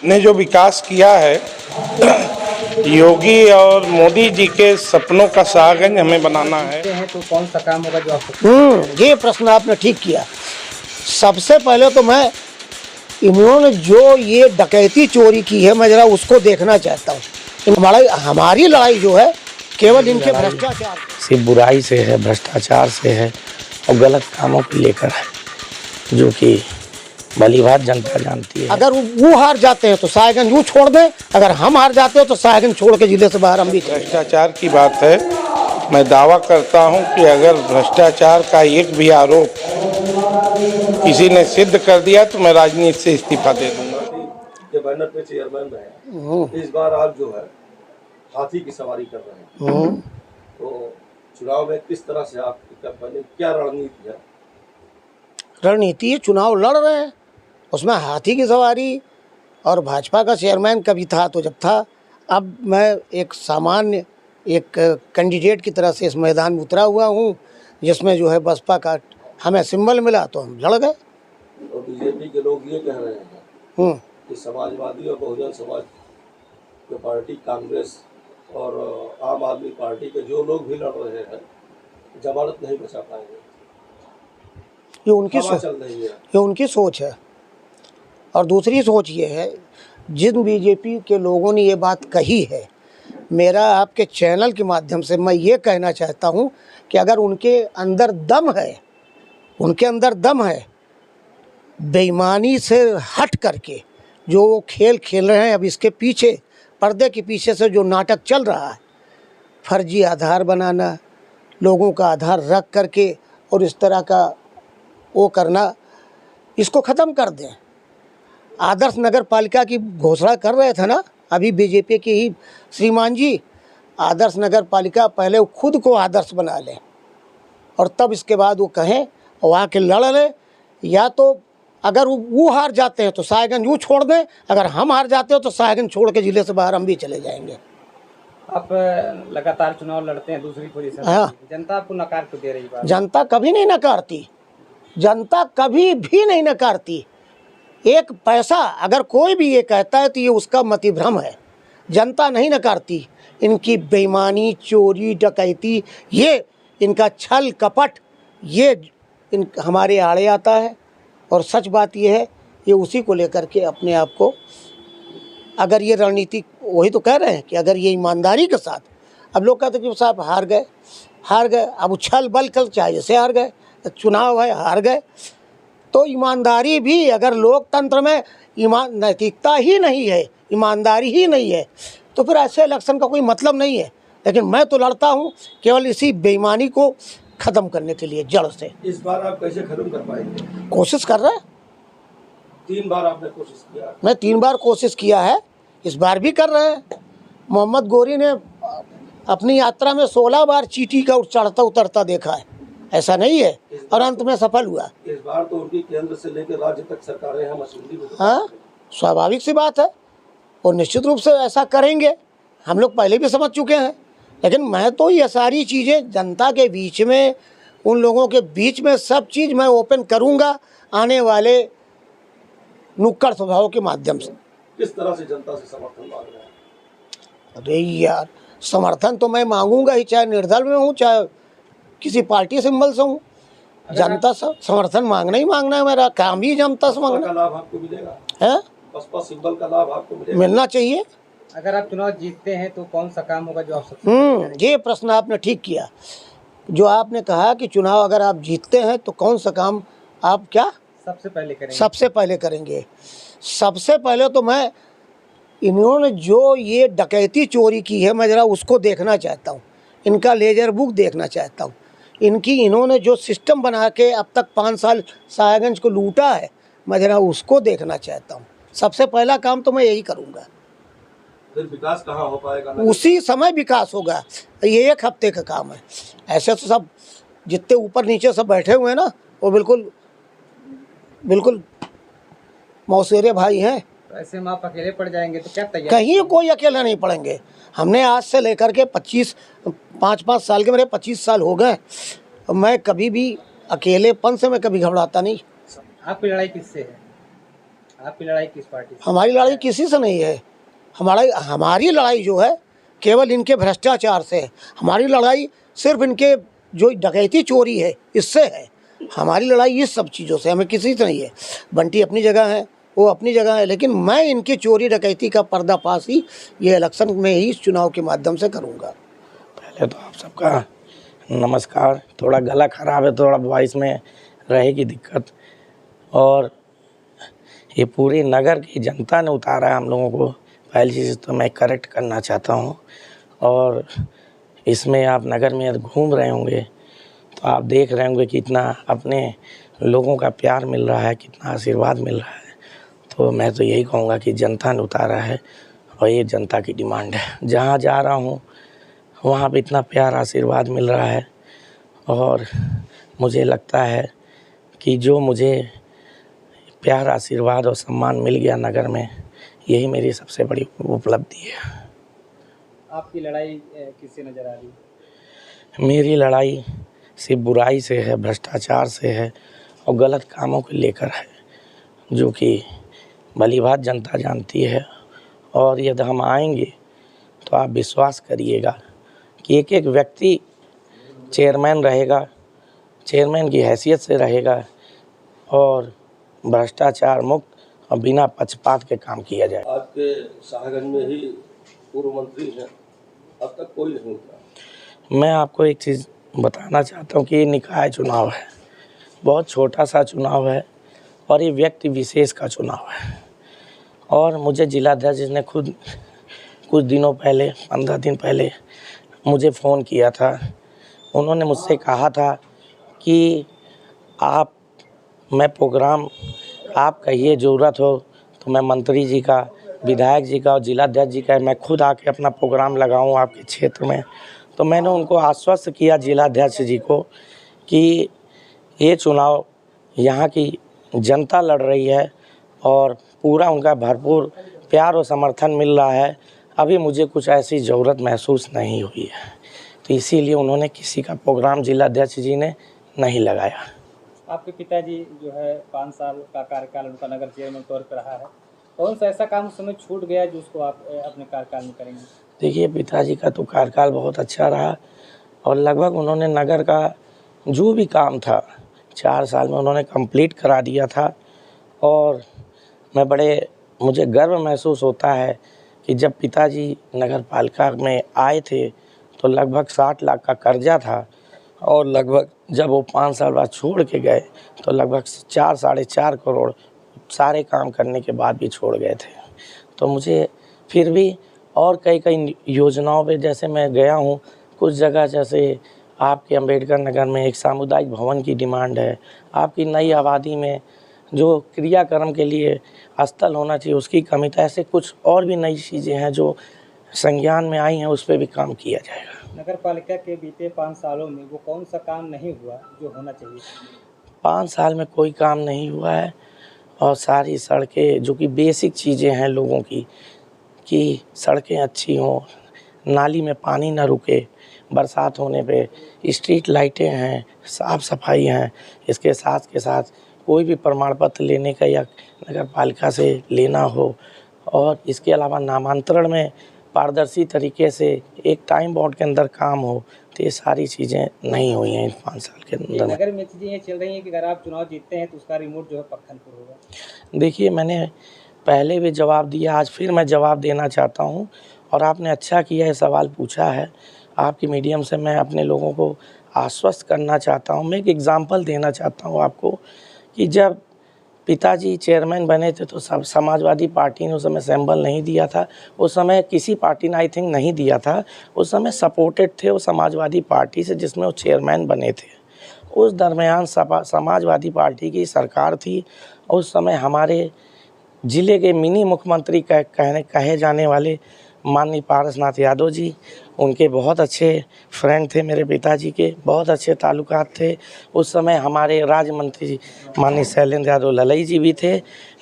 ने जो विकास किया है, योगी और मोदी जी के सपनों का सागंज हमें बनाना है। तो कौन सा काम होगा जो आप ये प्रश्न आपने ठीक किया। सबसे पहले तो मैं इन्होंने जो ये डकैती चोरी की है, मैं जरा उसको देखना चाहता हूँ। हमारी लड़ाई जो है केवल इनके भ्रष्टाचार सिर्फ बुराई से है, भ्रष्टाचार से है और गलत कामों को लेकर है, जो कि भली भांति जनता जानती है। अगर वो हार जाते हैं तो साहेबगंज वो छोड़ दें, अगर हम हार जाते हैं तो साहेबगंज छोड़ के जिले से बाहर हम भी। भ्रष्टाचार की बात है, मैं दावा करता हूं कि अगर भ्रष्टाचार का एक भी आरोप किसी ने सिद्ध कर दिया तो मैं राजनीति से इस्तीफा दे दूंगा। के बैनर पे चेयरमैन रहे, इस बार आप जो है हाथी की सवारी कर रहे हैं, तो चुनाव में किस तरह से आप कर पाएंगे, क्या रणनीति है? रणनीति है, चुनाव लड़ रहे हैं, उसमें हाथी की सवारी। और भाजपा का चेयरमैन कभी था तो जब था, अब मैं एक सामान्य एक कैंडिडेट की तरह से इस मैदान में उतरा हुआ हूँ, जिसमें जो है बसपा का हमें सिंबल मिला तो हम लड़ गए। और बीजेपी के लोग ये कह रहे हैं कि समाजवादी और बहुजन समाज की पार्टी, कांग्रेस और आम आदमी पार्टी के जो लोग भी लड़ रहे हैं जमानत नहीं बचा पाएंगे। ये उनकी सोच चल रही है, ये उनकी सोच है। और दूसरी सोच ये है, जिन बीजेपी के लोगों ने ये बात कही है, मेरा आपके चैनल के माध्यम से मैं ये कहना चाहता हूँ कि अगर उनके अंदर दम है, उनके अंदर दम है, बेईमानी से हट करके जो वो खेल खेल रहे हैं, अब इसके पीछे पर्दे के पीछे से जो नाटक चल रहा है, फर्जी आधार बनाना, लोगों का आधार रख करके और इस तरह का वो करना, इसको ख़त्म कर दें। आदर्श नगर पालिका की घोषणा कर रहे थे ना अभी बीजेपी के ही श्रीमान जी, आदर्श नगर पालिका पहले वो खुद को आदर्श बना लें और तब इसके बाद वो कहें और आके लड़ लें। या तो अगर वो हार जाते हैं तो साहेबगंज वो छोड़ दें, अगर हम हार जाते हो तो साहेबगंज छोड़ के जिले से बाहर हम भी चले जाएंगे। आप लगातार चुनाव लड़ते हैं, दूसरी पोजीशन। हाँ, जनता आपको नकार क्यों दे रही बात? जनता कभी नहीं नकारती, जनता कभी भी नहीं नकारती। एक पैसा अगर कोई भी ये कहता है तो ये उसका मतिभ्रम है। जनता नहीं नकारती। इनकी बेईमानी, चोरी, डकैती, ये इनका छल कपट, ये हमारे आड़े आता है। और सच बात ये है, ये उसी को लेकर के अपने आप को, अगर ये रणनीति, वही तो कह रहे हैं कि अगर ये ईमानदारी के साथ, अब लोग कहते हैं कि साहब हार गए, अब छल बल कल चाहे जैसे हार गए, चुनाव है हार गए। तो ईमानदारी भी, अगर लोकतंत्र में नैतिकता ही नहीं है, ईमानदारी ही नहीं है, तो फिर ऐसे इलेक्शन का कोई मतलब नहीं है। लेकिन मैं तो लड़ता हूँ केवल इसी बेईमानी को ख़त्म करने के लिए, जड़ से। इस बार आप कैसे खत्म कर पाएंगे? कोशिश कर रहे हैं। 3 बार आपने कोशिश किया। मैं 3 बार कोशिश किया है, इस बार भी कर रहे हैं। मोहम्मद गोरी ने अपनी यात्रा में 16 बार चीटी का चढ़ता उतरता देखा है, ऐसा नहीं है, और अंत में सफल हुआ। इस बार तो उनकी केंद्र से लेकर राज्य तक सरकारें हम असेंबली में। हाँ, स्वाभाविक सी बात है, और निश्चित रूप से ऐसा करेंगे। हम लोग पहले भी समझ चुके हैं। लेकिन मैं तो ये सारी चीज़ें जनता के बीच में, उन लोगों के बीच में सब चीज़ मैं ओपन करूँगा आने वाले नुक्कड़ स्वभाव के माध्यम से। किस तरह से जनता से समर्थन मांग रहे हैं? अरे यार, समर्थन तो मैं मांगूंगा ही, चाहे निर्दल में हूँ, चाहे किसी पार्टी सिंबल से हूँ। जनता से समर्थन मांगना ही मांगना है, मेरा काम ही जनता से मांगना। लाभ आपको मिलेगा है, बसपा सिंबल का लाभ आपको मिलेगा, मिलना चाहिए। अगर आप चुनाव जीतते हैं तो कौन सा काम होगा जो आप सबसे ये प्रश्न आपने ठीक किया। जो आपने कहा कि चुनाव अगर आप जीतते हैं तो कौन सा काम आप क्या सबसे पहले करेंगे? सबसे पहले करेंगे। सबसे पहले तो मैं, इन्होंने जो ये डकैती चोरी की है, मैं ज़रा उसको देखना चाहता हूँ, इनका लेजर बुक देखना चाहता हूँ। इन्होंने जो सिस्टम बना के अब तक 5 साल साहेबगंज को लूटा है, मैं ज़रा उसको देखना चाहता हूँ। सबसे पहला काम तो मैं यही करूँगा। फिर विकास कहाँ हो पाएगा? उसी समय विकास होगा, ये 1 हफ्ते का काम है। ऐसे तो सब जितने ऊपर नीचे सब बैठे हुए हैं ना, वो बिल्कुल मौसेरे भाई हैं। तो ऐसे में आप अकेले पड़ जाएंगे तो क्या तैयार? कहीं कोई अकेला नहीं पड़ेंगे। हमने आज से लेकर के 5 साल के, मेरे 25 साल हो गए, मैं कभी भी अकेलेपन से मैं कभी घबराता नहीं। आपकी लड़ाई किससे है? आपकी लड़ाई किस पार्टी से? हमारी लड़ाई किसी से नहीं है। हमारी लड़ाई जो है केवल इनके भ्रष्टाचार से है। हमारी लड़ाई सिर्फ इनके जो डकैती चोरी है इससे है। हमारी लड़ाई इस सब चीज़ों से, हमें किसी से नहीं है। बंटी अपनी जगह है, वो अपनी जगह है, लेकिन मैं इनकी चोरी डकैती का पर्दाफाश ही ये इलेक्शन में ही इस चुनाव के माध्यम से करूँगा। पहले तो आप सबका नमस्कार। थोड़ा गला ख़राब है, थोड़ा वॉइस में रहेगी दिक्कत। और ये पूरी नगर की जनता ने उतारा है हम लोगों को, पहली चीज़ तो मैं करेक्ट करना चाहता हूँ। और इसमें आप नगर में घूम रहे होंगे तो आप देख रहे होंगे कि कितना अपने लोगों का प्यार मिल रहा है, कितना आशीर्वाद मिल रहा है। तो मैं तो यही कहूँगा कि जनता ने उतारा है और ये जनता की डिमांड है। जहाँ जा रहा हूँ वहाँ पे इतना प्यार आशीर्वाद मिल रहा है और मुझे लगता है कि जो मुझे प्यार आशीर्वाद और सम्मान मिल गया नगर में, यही मेरी सबसे बड़ी उपलब्धि है। आपकी लड़ाई किससे नजर आ रही है? मेरी लड़ाई सिर्फ बुराई से है, भ्रष्टाचार से है और गलत कामों को लेकर है, जो कि भली भांति जनता जानती है। और यदि हम आएंगे तो आप विश्वास करिएगा कि एक एक व्यक्ति चेयरमैन रहेगा, चेयरमैन की हैसियत से रहेगा और भ्रष्टाचार मुक्त और बिना पक्षपात के काम किया जाए। आपके शाहगंज में ही पूर्व मंत्री हैं, अब तक कोई नहीं उतरा। मैं आपको एक चीज़ बताना चाहता हूँ कि ये निकाय चुनाव है, बहुत छोटा सा चुनाव है और ये व्यक्ति विशेष का चुनाव है। और मुझे जिलाध्यक्ष ने खुद कुछ दिनों पहले, 15 दिन पहले मुझे फ़ोन किया था। उन्होंने मुझसे कहा था कि मैं प्रोग्राम आप कहिए ज़रूरत हो तो मैं मंत्री जी का, विधायक जी का और जिलाध्यक्ष जी का मैं खुद आके अपना प्रोग्राम लगाऊं आपके क्षेत्र में। तो मैंने उनको आश्वस्त किया, जिलाध्यक्ष जी को, कि ये चुनाव यहाँ की जनता लड़ रही है और पूरा उनका भरपूर प्यार और समर्थन मिल रहा है। अभी मुझे कुछ ऐसी ज़रूरत महसूस नहीं हुई है, तो इसीलिए उन्होंने किसी का प्रोग्राम जिलाध्यक्ष जी ने नहीं लगाया। आपके पिताजी जो है 5 साल का कार्यकाल उनका नगर चेयरमैन तौर पर रहा है, कौन सा ऐसा काम उस समय छूट गया जो उसको आप अपने कार्यकाल में करेंगे? देखिए, पिताजी का तो कार्यकाल बहुत अच्छा रहा और लगभग उन्होंने नगर का जो भी काम था 4 साल में उन्होंने कंप्लीट करा दिया था। और मुझे गर्व महसूस होता है कि जब पिताजी नगर पालिका में आए थे तो लगभग 60 लाख का कर्जा था और लगभग जब वो 5 साल बाद छोड़ के गए तो लगभग 4 साढ़े 4 करोड़ सारे काम करने के बाद भी छोड़ गए थे। तो मुझे फिर भी और कई योजनाओं पे जैसे मैं गया हूँ, कुछ जगह जैसे आपके अंबेडकर नगर में एक सामुदायिक भवन की डिमांड है, आपकी नई आबादी में जो क्रियाक्रम के लिए स्थल होना चाहिए उसकी कमी था। ऐसे कुछ और भी नई चीज़ें हैं जो संज्ञान में आई हैं, उस पर भी काम किया जाएगा। नगर पालिका के बीते 5 सालों में वो कौन सा काम नहीं हुआ जो होना चाहिए? 5 साल में कोई काम नहीं हुआ है और सारी सड़कें जो कि बेसिक चीज़ें हैं लोगों की, कि सड़कें अच्छी हों, नाली में पानी ना रुके, बरसात होने पे स्ट्रीट लाइटें हैं, साफ़ सफाई हैं। इसके साथ के साथ कोई भी प्रमाण पत्र लेने का या नगर पालिका से लेना हो और इसके अलावा नामांतरण में पारदर्शी तरीके से एक टाइम बाउंड के अंदर काम हो, तो ये सारी चीज़ें नहीं हुई हैं इन 5 साल के अंदर। नगर में चीज़ें ये चल रही हैं कि अगर आप चुनाव जीतते हैं तो उसका रिमोट जो है पत्थनपुर होगा। देखिए, मैंने पहले भी जवाब दिया, आज फिर मैं जवाब देना चाहता हूँ और आपने अच्छा किया, ये सवाल पूछा है। आपके मीडियम से मैं अपने लोगों को आश्वस्त करना चाहता हूँ। मैं एक एग्ज़ाम्पल देना चाहता हूँ आपको कि जब पिताजी चेयरमैन बने थे तो सब समाजवादी पार्टी ने उस समय सैंबल नहीं दिया था। उस समय किसी पार्टी ने आई थिंक नहीं दिया था। उस समय सपोर्टेड थे वो समाजवादी पार्टी से जिसमें वो चेयरमैन बने थे। उस दरमियान समाजवादी पार्टी की सरकार थी। उस समय हमारे ज़िले के मिनी मुख्यमंत्री कहे जाने वाले माननीय पारसनाथ यादव जी, उनके बहुत अच्छे फ्रेंड थे मेरे पिताजी के, बहुत अच्छे ताल्लुकात थे। उस समय हमारे राज्य मंत्री माननीय शैलेंद्र यादव ललई जी भी थे।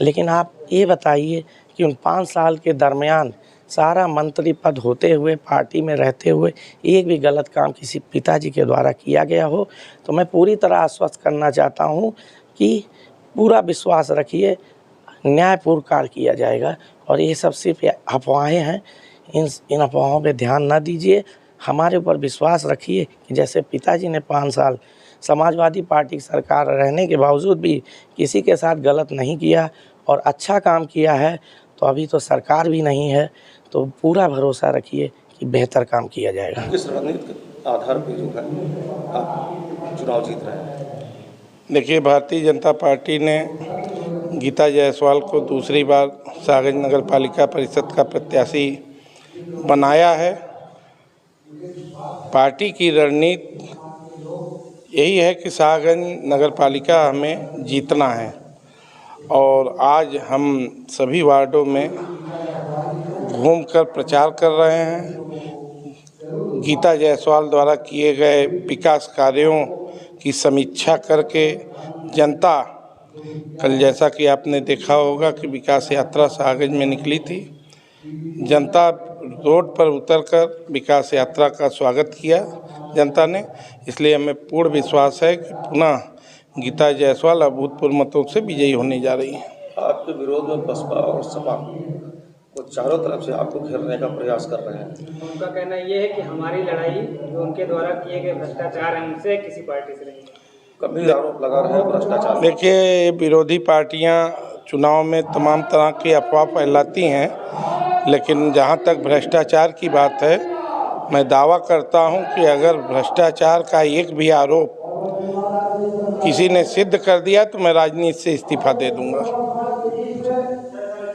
लेकिन आप ये बताइए कि उन 5 साल के दरमियान सारा मंत्री पद होते हुए, पार्टी में रहते हुए, एक भी गलत काम किसी पिताजी के द्वारा किया गया हो? तो मैं पूरी तरह आश्वस्त करना चाहता हूँ कि पूरा विश्वास रखिए, न्यायपूर्ण कार्य किया जाएगा। और ये सब सिर्फ अफवाहें हैं, इन अफवाहों पे ध्यान ना दीजिए, हमारे ऊपर विश्वास रखिए कि जैसे पिताजी ने 5 साल समाजवादी पार्टी की सरकार रहने के बावजूद भी किसी के साथ गलत नहीं किया और अच्छा काम किया है, तो अभी तो सरकार भी नहीं है, तो पूरा भरोसा रखिए कि बेहतर काम किया जाएगा। किस रणनीति के आधार पर जो है आप चुनाव जीत रहे हैं? देखिए, भारतीय जनता पार्टी ने गीता जायसवाल को दूसरी बार सागंज नगर पालिका परिषद का प्रत्याशी बनाया है। पार्टी की रणनीति यही है कि सागंज नगर पालिका हमें जीतना है और आज हम सभी वार्डों में घूमकर प्रचार कर रहे हैं। गीता जायसवाल द्वारा किए गए विकास कार्यों की समीक्षा करके जनता, कल जैसा कि आपने देखा होगा कि विकास यात्रा सागंज में निकली थी, जनता रोड पर उतरकर विकास यात्रा का स्वागत किया जनता ने। इसलिए हमें पूर्ण विश्वास है कि पुनः गीता जायसवाल अभूतपूर्व मतों से विजयी होने जा रही हैं। आपके विरोध में बसपा और सपा को चारों तरफ से आपको घेरने का प्रयास कर रहे हैं। उनका कहना ये है कि हमारी लड़ाई जो उनके द्वारा किए गए भ्रष्टाचार है उनसे किसी पार्टी से नहीं। कभी आरोप लगा रहे हैं भ्रष्टाचार। देखिए, विरोधी पार्टियां चुनाव में तमाम तरह की अफवाह फैलाती हैं, लेकिन जहां तक भ्रष्टाचार की बात है, मैं दावा करता हूं कि अगर भ्रष्टाचार का एक भी आरोप किसी ने सिद्ध कर दिया तो मैं राजनीति से इस्तीफा दे दूंगा।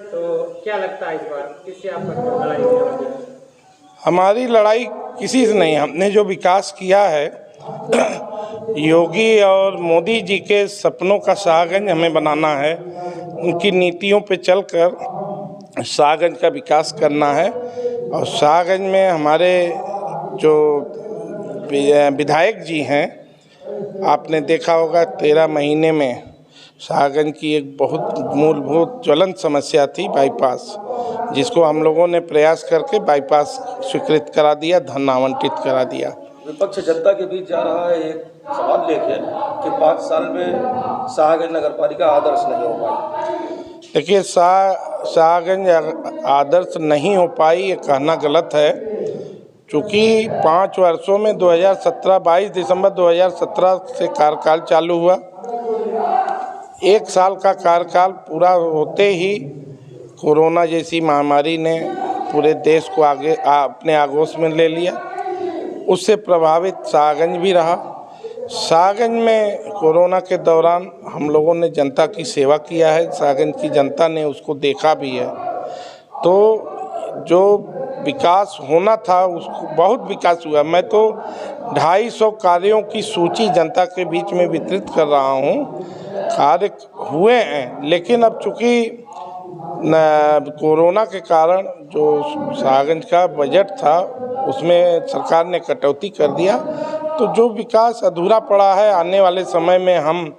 तो क्या लगता है इस बार किससे आपका लड़ाई होगी? हमारी लड़ाई किसी से नहीं, हमने जो विकास किया है, योगी और मोदी जी के सपनों का सागंज हमें बनाना है। उनकी नीतियों पे चलकर सागंज का विकास करना है और सागंज में हमारे जो विधायक जी हैं, आपने देखा होगा 13 महीने में सागंज की एक बहुत मूलभूत ज्वलंत समस्या थी बाईपास, जिसको हम लोगों ने प्रयास करके बाईपास स्वीकृत करा दिया, धन आवंटित करा दिया। विपक्ष जनता के बीच जा रहा है एक सवाल लेके कि 5 साल में सागंज नगर पालिका आदर्श नहीं हो पाई। देखिए, सागंज आदर्श नहीं हो पाई ये कहना गलत है, क्योंकि 5 वर्षों में 22 दिसंबर 2017 से कार्यकाल चालू हुआ। 1 साल का कार्यकाल पूरा होते ही कोरोना जैसी महामारी ने पूरे देश को अपने आगोश में ले लिया। उससे प्रभावित सागंज भी रहा। सागंज में कोरोना के दौरान हम लोगों ने जनता की सेवा किया है, सागंज की जनता ने उसको देखा भी है। तो जो विकास होना था उसको बहुत विकास हुआ। मैं तो 250 कार्यों की सूची जनता के बीच में वितरित कर रहा हूँ। कार्य हुए हैं, लेकिन अब चूँकि कोरोना के कारण जो सागंज का बजट था उसमें सरकार ने कटौती कर दिया, तो जो विकास अधूरा पड़ा है आने वाले समय में हम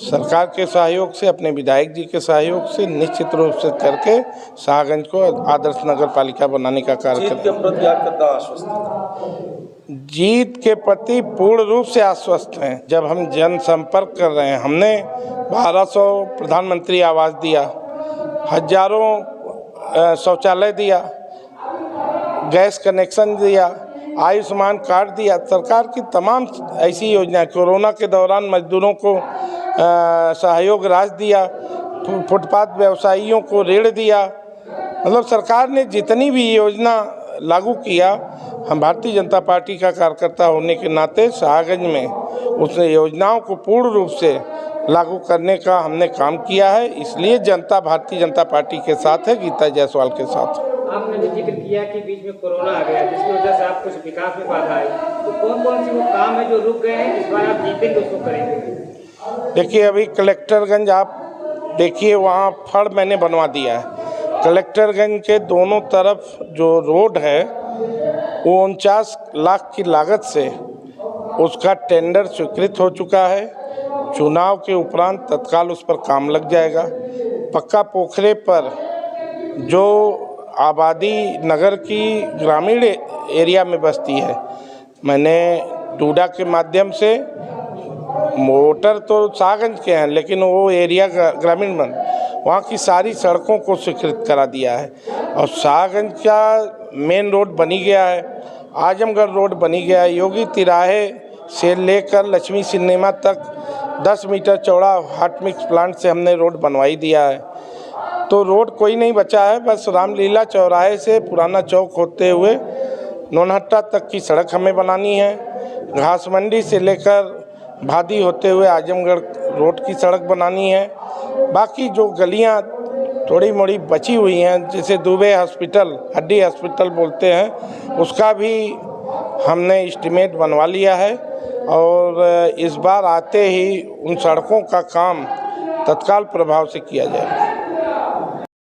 सरकार के सहयोग से, अपने विधायक जी के सहयोग से निश्चित रूप से करके सागंज को आदर्श नगर पालिका बनाने का कार्य जीत के प्रति आप कितना आश्वस्त हैं? जीत के प्रति पूर्ण रूप से आश्वस्त हैं। जब हम जनसंपर्क कर रहे हैं, हमने 1200 प्रधानमंत्री आवास दिया, हजारों शौचालय दिया, गैस कनेक्शन दिया, आयुष्मान कार्ड दिया। सरकार की तमाम ऐसी योजनाएं, कोरोना के दौरान मजदूरों को सहयोग राशि दिया, फुटपाथ व्यवसायियों को ऋण दिया। मतलब सरकार ने जितनी भी योजना लागू किया, हम भारतीय जनता पार्टी का कार्यकर्ता होने के नाते सागंज में उस योजनाओं को पूर्ण रूप से लागू करने का हमने काम किया है। इसलिए जनता भारतीय जनता पार्टी के साथ है, गीता जायसवाल के साथ। आपने भी जिक्र किया कि बीच में कोरोना आ गया, जिसकी वजह से आप कुछ विकास में बाधा आई, तो कौन कौन सी वो काम है जो रुक गए हैं, इस बार आप जीतेंगे उसको करेंगे? देखिए, अभी कलेक्टरगंज आप देखिए, वहाँ फड़ मैंने बनवा दिया है। कलेक्टरगंज के दोनों तरफ जो रोड है वो 49 लाख की लागत से उसका टेंडर स्वीकृत हो चुका है। चुनाव के उपरांत तत्काल उस पर काम लग जाएगा। पक्का पोखरे पर जो आबादी नगर की ग्रामीण एरिया में बसती है, मैंने डूडा के माध्यम से, वोटर तो सागंज के हैं लेकिन वो एरिया ग्रामीण बन, वहाँ की सारी सड़कों को स्वीकृत करा दिया है और शाहगंज का मेन रोड बनी गया है, आजमगढ़ रोड बनी गया है, योगी तिराहे से लेकर लक्ष्मी सिनेमा तक 10 मीटर चौड़ा हॉट मिक्स प्लांट से हमने रोड बनवाई दिया है। तो रोड कोई नहीं बचा है, बस रामलीला चौराहे से पुराना चौक होते हुए नौनहट्टा तक की सड़क हमें बनानी है। घास मंडी से लेकर भादी होते हुए आजमगढ़ रोड की सड़क बनानी है। बाकी जो गलियां थोड़ी मोड़ी बची हुई हैं, जैसे दुबे हॉस्पिटल, हड्डी हॉस्पिटल बोलते हैं, उसका भी हमने एस्टीमेट बनवा लिया है और इस बार आते ही उन सड़कों का काम तत्काल प्रभाव से किया जाए।